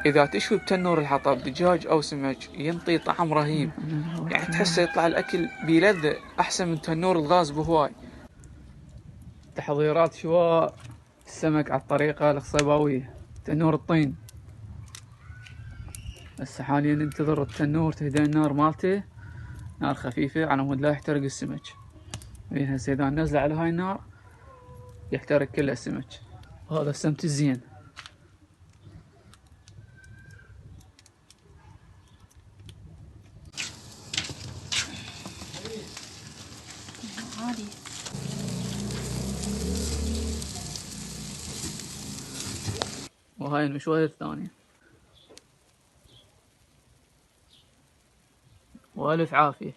إذا تشوي بتنور الحطب دجاج أو سمك ينطي طعم رهيب، يعني تحسه يطلع الأكل بلذة أحسن من تنور الغاز بهواي. تحضيرات شواء السمك على الطريقة الخصيباوية، تنور الطين. هسه حاليا ننتظر التنور تهدى النار مالته، نار خفيفة على مود لا يحترق السمك. هسه إذا ننزله على هاي النار يحترق كل السمك، وهذا السمك الزين. عادي. وهاي المشوية الثانية. وألف عافية.